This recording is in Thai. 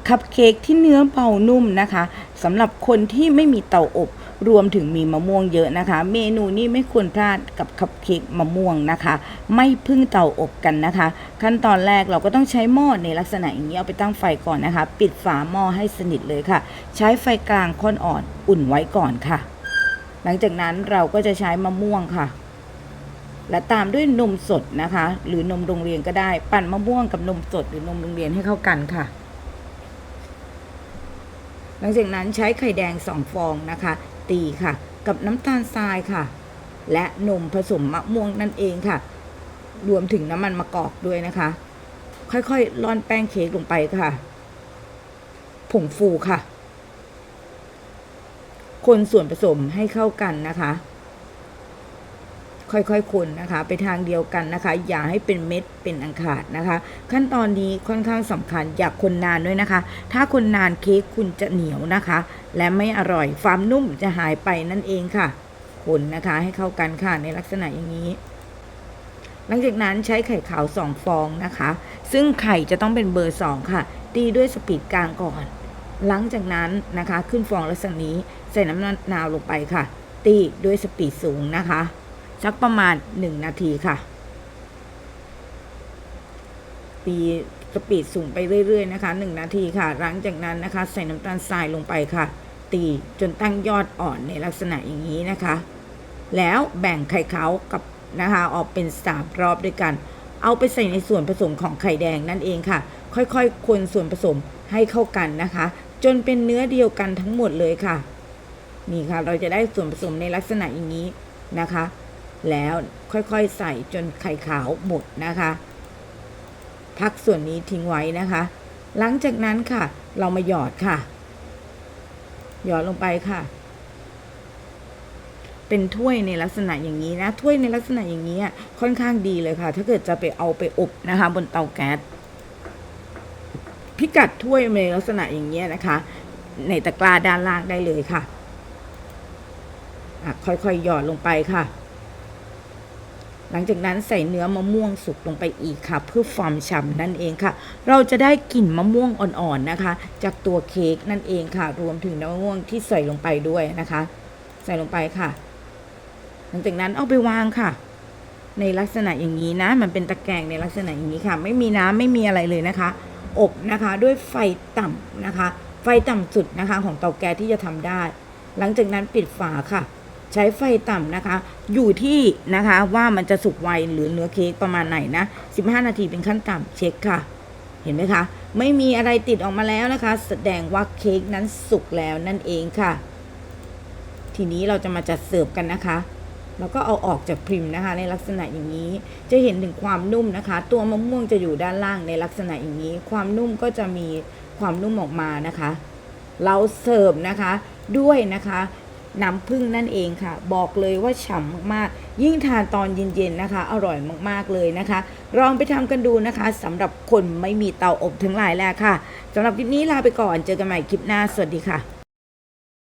คัพเค้กที่เนื้อเบานุ่มนะคะสำหรับคนที่ไม่มีเตาอบรวมถึงมีมะม่วงเยอะนะคะ เมนูนี้ไม่ควรพลาดกับคัพเค้กมะม่วงนะคะ ไม่พึ่งเตาอบกันนะคะ ขั้นตอนแรกเราก็ต้องใช้หม้อในลักษณะอย่างนี้เอาไปตั้งไฟก่อนนะคะ ปิดฝาหม้อให้สนิทเลยค่ะ ใช้ไฟกลางค่อนอ่อนอุ่นไว้ก่อนค่ะ หลังจากนั้นเราก็จะใช้มะม่วงค่ะและตามด้วยนมสดนะคะหรือนมโรงเรียนก็ได้ปั่นมะม่วงกับนมสดหรือนมโรงเรียนให้เข้ากันค่ะหลังจากนั้นใช้ไข่แดง2 ฟองนะคะตีค่ะกับน้ำตาลทรายค่ะและนมผสมมะม่วงนั่นเองค่ะรวมถึงน้ำมันมะกอกด้วยนะคะค่อยๆร่อนแป้งเค้กลงไปค่ะผงฟูค่ะคนส่วนผสมให้เข้ากันนะคะค่อยๆคนนะคะไปทางเดียวกันนะคะอย่าให้เป็นเม็ดเป็นอันขาดนะคะขั้นตอนนี้ค่อนข้างสำคัญอย่าคนนานด้วยนะคะถ้าคนนานเค้กคุณจะเหนียวนะคะและไม่อร่อยความนุ่มจะหายไปนั่นเองค่ะคนนะคะให้เข้ากันค่ะในลักษณะอย่างนี้หลังจากนั้นใช้ไข่ขาว2 ฟองนะคะซึ่งไข่จะต้องเป็นเบอร์2ค่ะตีด้วยสปีดกลางก่อนหลังจากนั้นนะคะขึ้นฟองลักษณะนี้ใส่น้ำมะนาวลงไปค่ะตีด้วยสปีดสูงนะคะสักประมาณ1 นาทีค่ะตีสปีดสูงไปเรื่อยๆนะคะ1 นาทีค่ะหลังจากนั้นนะคะใส่น้ำตาลทรายลงไปค่ะตีจนตั้งยอดอ่อนในลักษณะอย่างนี้นะคะแล้วแบ่งไข่ขาวกับนะคะออกเป็น3 รอบด้วยกันเอาไปใส่ในส่วนผสมของไข่แดงนั่นเองค่ะค่อยๆคนส่วนผสมให้เข้ากันนะคะจนเป็นเนื้อเดียวกันทั้งหมดเลยค่ะนี่ค่ะเราจะได้ส่วนผสมในลักษณะอย่างนี้นะคะแล้วค่อยๆใส่จนไข่ขาวหมดนะคะพักส่วนนี้ทิ้งไว้นะคะหลังจากนั้นค่ะเรามาหยอดค่ะหยอดลงไปค่ะเป็นถ้วยในลักษณะอย่างนี้นะถ้วยในลักษณะอย่างนี้ค่อนข้างดีเลยค่ะถ้าเกิดจะไปเอาไปอบนะคะบนเตาแก๊สพิกัดถ้วยในลักษณะอย่างนี้นะคะในตะกร้าด้านล่างได้เลยค่ะค่อยๆหยอดลงไปค่ะหลังจากนั้นใส่เนื้อมะม่วงสุกลงไปอีกค่ะเพื่อความฉ่ำนั่นเองค่ะเราจะได้กลิ่นมะม่วงอ่อนๆนะคะจากตัวเค้กนั่นเองค่ะรวมถึงน้ำมะม่วงที่ใส่ลงไปด้วยนะคะใส่ลงไปค่ะหลังจากนั้นเอาไปวางค่ะในลักษณะอย่างนี้นะมันเป็นตะแกรงในลักษณะอย่างนี้ค่ะไม่มีน้ำไม่มีอะไรเลยนะคะอบนะคะด้วยไฟต่ำนะคะไฟต่ำสุดนะคะของเตาแก๊สที่จะทำได้หลังจากนั้นปิดฝาค่ะใช้ไฟต่ำนะคะอยู่ที่นะคะว่ามันจะสุกไวหรือเนื้อเค้กประมาณไหนนะ15 นาทีเป็นขั้นต่ำเช็คค่ะเห็นไหมคะไม่มีอะไรติดออกมาแล้วนะคะแสดงว่าเค้กนั้นสุกแล้วนั่นเองค่ะทีนี้เราจะมาจัดเสิร์ฟกันนะคะแล้วก็เอาออกจากพิมพ์นะคะในลักษณะอย่างนี้จะเห็นถึงความนุ่มนะคะตัวมะม่วงจะอยู่ด้านล่างในลักษณะอย่างนี้ความนุ่มก็จะมีความนุ่มออกมานะคะเราเสิร์ฟนะคะด้วยนะคะน้ำผึ้งนั่นเองค่ะบอกเลยว่าฉ่ำมากๆยิ่งทานตอนเย็นๆนะคะอร่อยมากๆเลยนะคะลองไปทำกันดูนะคะสำหรับคนไม่มีเตาอบทั้งหลายแหละค่ะสำหรับคลิปนี้ลาไปก่อนเจอกันใหม่คลิปหน้าสวัสดีค่ะ